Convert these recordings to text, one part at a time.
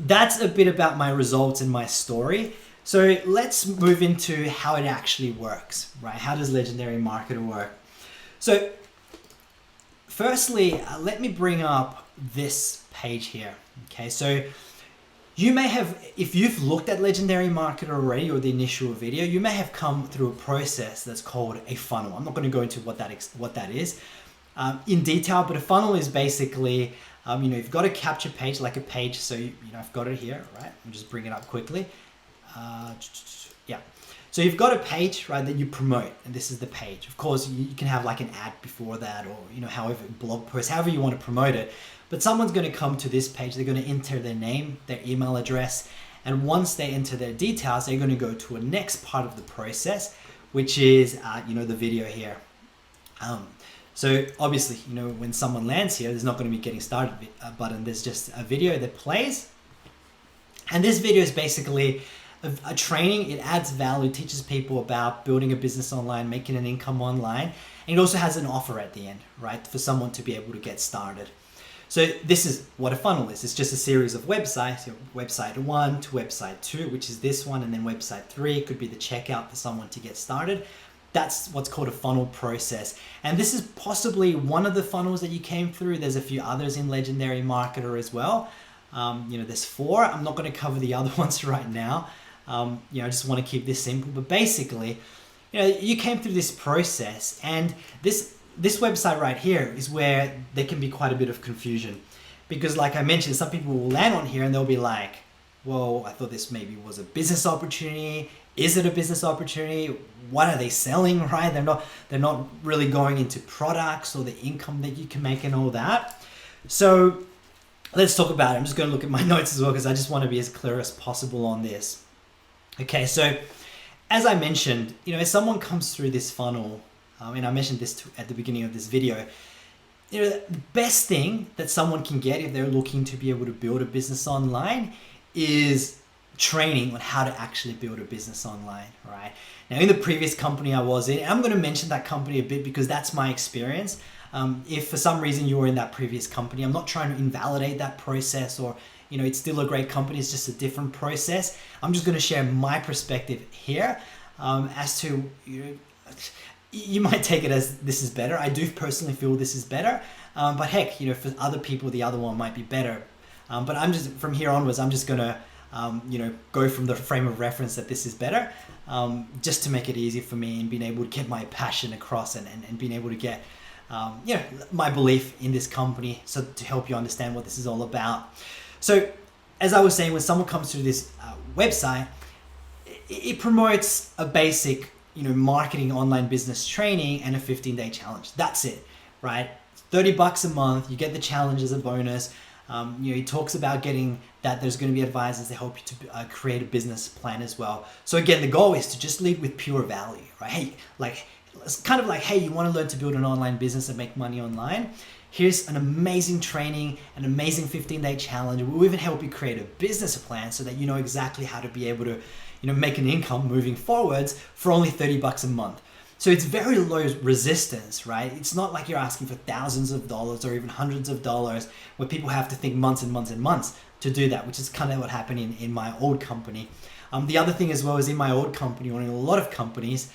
that's a bit about my results and my story. So let's move into how it actually works, right? How does Legendary Marketer work? So firstly, let me bring up this page here. Okay, so you may have, if you've looked at Legendary Marketer already or the initial video, you may have come through a process that's called a funnel. I'm not going to go into what that is in detail, but a funnel is basically, you've got a capture page, like a page. So, I've got it here, right? I'll just bring it up quickly. Yeah. So you've got a page, right, that you promote, and this is the page. Of course, you can have like an ad before that, or, however, blog post, however you want to promote it. But someone's going to come to this page, they're going to enter their name, their email address, and once they enter their details, they're going to go to a next part of the process, which is, the video here. So obviously, when someone lands here, there's not going to be getting started button. There's just a video that plays. And this video is basically a training. It adds value, teaches people about building a business online, making an income online. And it also has an offer at the end, right, for someone to be able to get started. So this is what a funnel is. It's just a series of websites, website 1 to website 2, which is this one, and then website 3 could be the checkout for someone to get started. That's what's called a funnel process. And this is possibly one of the funnels that you came through. There's a few others in Legendary Marketer as well. There's 4. I'm not going to cover the other ones right now. I just want to keep this simple. But basically, you came through this process, and this website right here is where there can be quite a bit of confusion. Because like I mentioned, some people will land on here and they'll be like, well, I thought this maybe was a business opportunity. Is it a business opportunity? What are they selling, right? They're not really going into products or the income that you can make and all that. So let's talk about it. I'm just going to look at my notes as well, because I just want to be as clear as possible on this. Okay, so as I mentioned, if someone comes through this funnel, and I mentioned this at the beginning of this video, the best thing that someone can get if they're looking to be able to build a business online is training on how to actually build a business online, right? Now, in the previous company I was in, I'm going to mention that company a bit because that's my experience. If for some reason you were in that previous company, I'm not trying to invalidate that process, or it's still a great company, it's just a different process. I'm just going to share my perspective here as to, you might take it as this is better. I do personally feel this is better, but heck, for other people, the other one might be better. But I'm just, from here onwards, I'm just going to go from the frame of reference that this is better, just to make it easy for me and being able to get my passion across and being able to get, my belief in this company, so to help you understand what this is all about. So as I was saying, when someone comes through this website, it promotes a basic, marketing online business training and a 15-day challenge. That's it, right? $30 a month. You get the challenge as a bonus. He talks about getting that there's going to be advisors that help you to create a business plan as well. So again, the goal is to just lead with pure value, right? Hey, it's kind of like, hey, you want to learn to build an online business and make money online? Here's an amazing training, an amazing 15-day challenge. We'll even help you create a business plan so that you know exactly how to be able to, make an income moving forwards for only $30 a month. So it's very low resistance, right? It's not like you're asking for thousands of dollars or even hundreds of dollars where people have to think months and months and months to do that, which is kind of what happened in my old company. The other thing as well is in my old company, or in a lot of companies,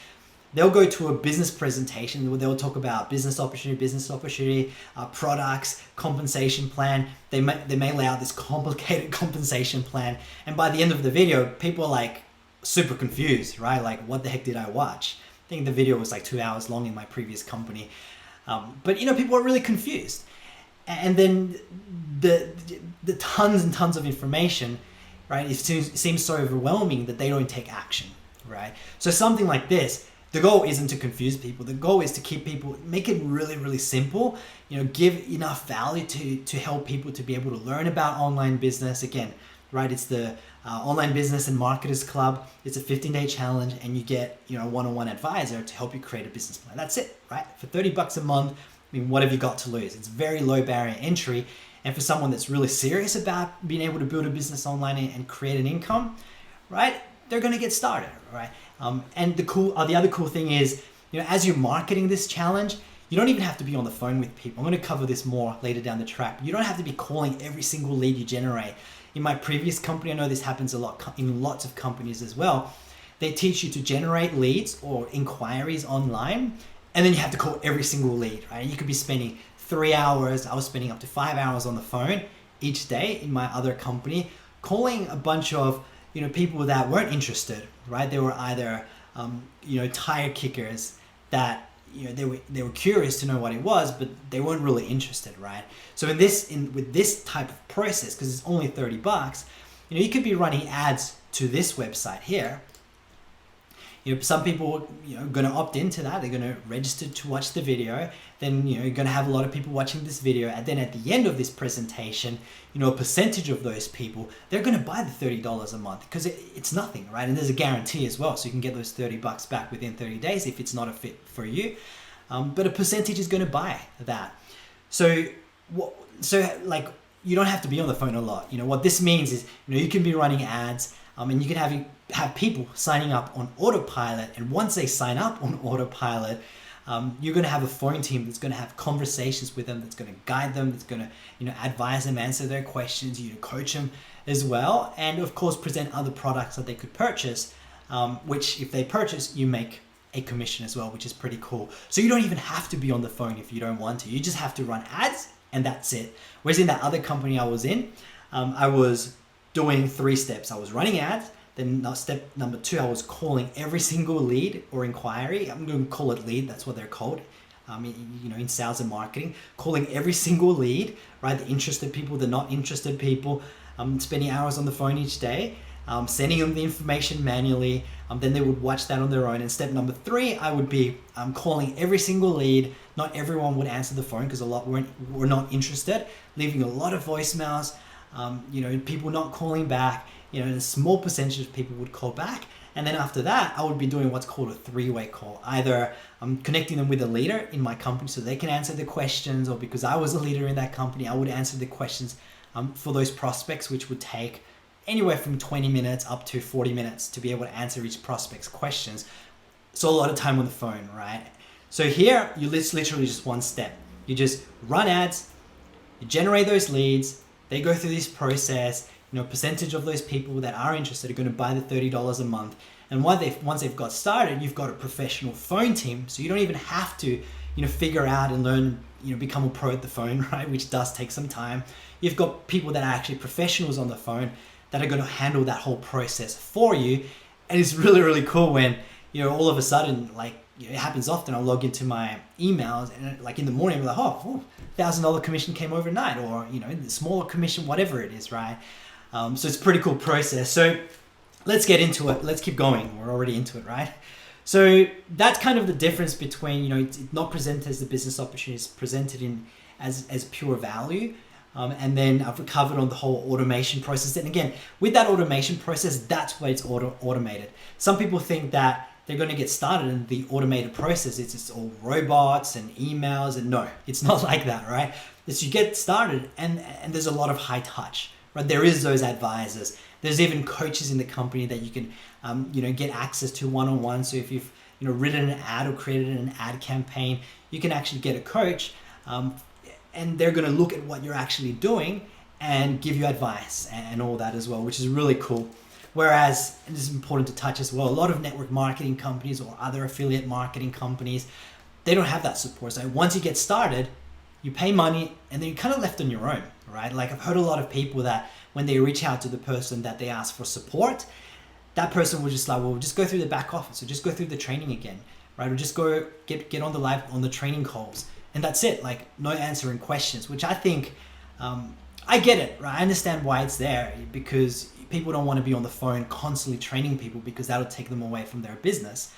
they'll go to a business presentation where they'll talk about business opportunity, products, compensation plan. They may lay out this complicated compensation plan. And by the end of the video, people are like super confused, right? Like, what the heck did I watch? I think the video was like 2 hours long in my previous company. But people are really confused. And then the tons and tons of information, right? It seems so overwhelming that they don't take action, right? So something like this, the goal isn't to confuse people. The goal is to keep people, make it really, really simple, give enough value to help people to be able to learn about online business. Again, right? It's the Online Business and Marketers Club. It's a 15-day challenge, and you get, a one-on-one advisor to help you create a business plan. That's it, right? For $30 a month, what have you got to lose? It's very low barrier entry. And for someone that's really serious about being able to build a business online and create an income, right? They're going to get started, right? And the other cool thing is, as you're marketing this challenge, You don't even have to be on the phone with people. I'm going to cover this more later down the track. You don't have to be calling every single lead you generate. In my previous company, I know this happens a lot in lots of companies as well. They teach you to generate leads or inquiries online, and then you have to call every single lead, right? You could be spending 3 hours. I was spending up to 5 hours on the phone each day in my other company, calling a bunch of people that weren't interested, right? They were either tire kickers that they were curious to know what it was, but they weren't really interested, right? So with this type of process, because it's only $30, you could be running ads to this website here. Some people are going to opt into that. They're going to register to watch the video. Then you're going to have a lot of people watching this video, and then at the end of this presentation, a percentage of those people, they're going to buy the $30 a month because it's nothing, right? And there's a guarantee as well, so you can get those $30 back within 30 days if it's not a fit for you. But a percentage is going to buy that. So you don't have to be on the phone a lot. What this means is you can be running ads, and you can have people signing up on autopilot, and once they sign up on autopilot, you're going to have a phone team that's going to have conversations with them, that's going to guide them, that's going to advise them, answer their questions, coach them as well, and of course present other products that they could purchase, which if they purchase, you make a commission as well, which is pretty cool. So you don't even have to be on the phone if you don't want to. You just have to run ads, and that's it. Whereas in that other company I was in, I was doing 3 steps. I was running ads. Then step number 2, I was calling every single lead or inquiry. I'm going to call it lead. That's what they're called. In sales and marketing, calling every single lead, right? The interested people, the not interested people. Spending hours on the phone each day, sending them the information manually. Then they would watch that on their own. And step number 3, I would be calling every single lead. Not everyone would answer the phone because a lot were not interested. Leaving a lot of voicemails. People not calling back. A small percentage of people would call back. And then after that, I would be doing what's called a 3-way call. Either I'm connecting them with a leader in my company so they can answer the questions, or because I was a leader in that company, I would answer the questions for those prospects, which would take anywhere from 20 minutes up to 40 minutes to be able to answer each prospect's questions. So a lot of time on the phone, right? So here, it's literally just one step. You just run ads, you generate those leads, they go through this process. Percentage of those people that are interested are going to buy the $30 a month. And once they've got started, you've got a professional phone team. So you don't even have to, figure out and learn, become a pro at the phone, right? Which does take some time. You've got people that are actually professionals on the phone that are going to handle that whole process for you. And it's really, really cool when, all of a sudden, it happens often. I'll log into my emails and in the morning, I'm like, $1,000 commission came overnight, or, the smaller commission, whatever it is, right? So it's a pretty cool process. So let's get into it. Let's keep going. We're already into it, right? So that's kind of the difference between, it's not presented as a business opportunity, it's presented as pure value. And then I've covered on the whole automation process. And again, with that automation process, that's why it's automated. Some people think that they're going to get started in the automated process. It's just all robots and emails, and no, it's not like that, right? It's you get started, and there's a lot of high touch. Right, there is those advisors. There's even coaches in the company that you can, get access to one-on-one. So if you've, written an ad or created an ad campaign, you can actually get a coach, and they're going to look at what you're actually doing and give you advice and all that as well, which is really cool. Whereas, and this is important to touch as well, a lot of network marketing companies or other affiliate marketing companies, they don't have that support. So once you get started, you pay money, and then you're kind of left on your own, right? I've heard a lot of people that when they reach out to the person that they ask for support, that person will just just go through the back office, or just go through the training again, right? Or just go get on the training calls, and that's it. No answering questions, which I think, I get it, right? I understand why it's there, because people don't want to be on the phone constantly training people, because that'll take them away from their business.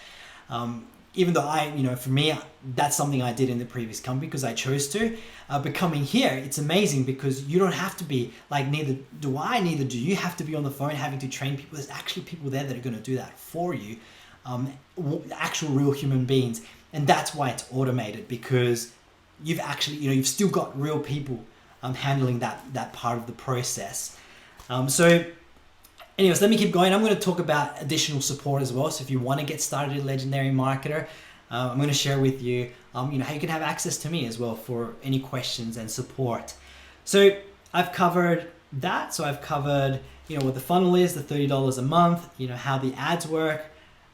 Even though for me, that's something I did in the previous company because I chose to. But coming here, it's amazing because you don't have to be neither do you have to be on the phone having to train people. There's actually people there that are going to do that for you, actual real human beings. And that's why it's automated, because you've actually, you've still got real people handling that part of the process. So anyways, let me keep going. I'm going to talk about additional support as well. So if you want to get started as a legendary marketer, I'm going to share with you how you can have access to me as well for any questions and support. So I've covered that. So I've covered, what the funnel is, the $30 a month, how the ads work.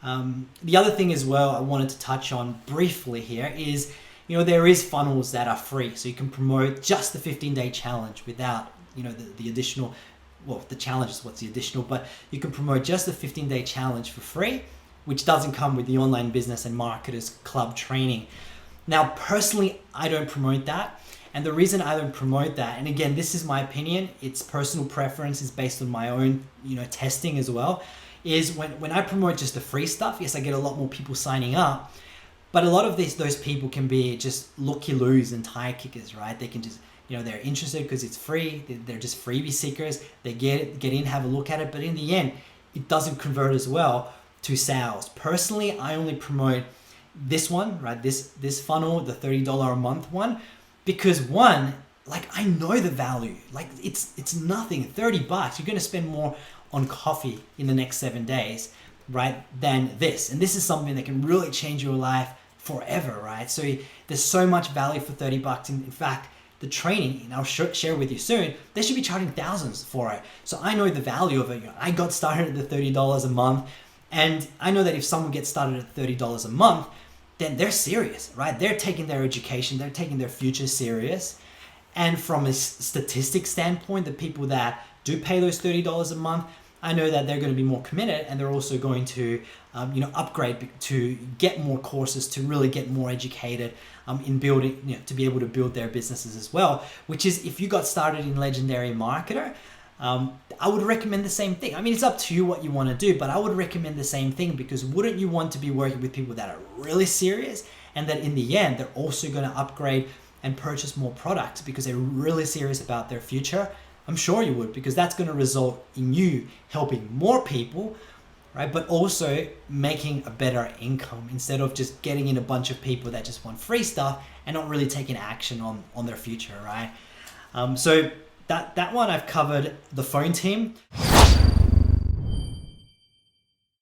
The other thing as well I wanted to touch on briefly here is, there is funnels that are free. So you can promote just the 15-day challenge without, the additional, the challenge is what's the additional, but you can promote just the 15-day challenge for free, which doesn't come with the Online Business and Marketers Club training. Now, personally, I don't promote that. And the reason I don't promote that, and again, this is my opinion, it's personal preference, it's based on my own, testing as well, is when I promote just the free stuff, yes, I get a lot more people signing up, but a lot of those people can be just looky-loos and tire kickers, right? They can just, they're interested because it's free, they're just freebie seekers, they get in, have a look at it, but in the end, it doesn't convert as well to sales. Personally, I only promote this one, right? This funnel, the $30 a month one, because one, I know the value, it's nothing, $30. You're going to spend more on coffee in the next 7 days, right, than this. And this is something that can really change your life forever, right? So there's so much value for $30. In fact, the training, and I'll share with you soon, they should be charging thousands for it. So I know the value of it. I got started at the $30 a month, and I know that if someone gets started at $30 a month, then they're serious, right? They're taking their education, they're taking their future serious. And from a statistic standpoint, the people that do pay those $30 a month, I know that they're going to be more committed, and they're also going to, upgrade to get more courses, to really get more educated in building, to be able to build their businesses as well. Which is, if you got started in Legendary Marketer, I would recommend the same thing. I mean, it's up to you what you want to do, but I would recommend the same thing, because wouldn't you want to be working with people that are really serious, and that in the end, they're also going to upgrade and purchase more products because they're really serious about their future? I'm sure you would, because that's going to result in you helping more people, right? But also making a better income, instead of just getting in a bunch of people that just want free stuff and not really taking action on their future, right? So that one I've covered. The phone team.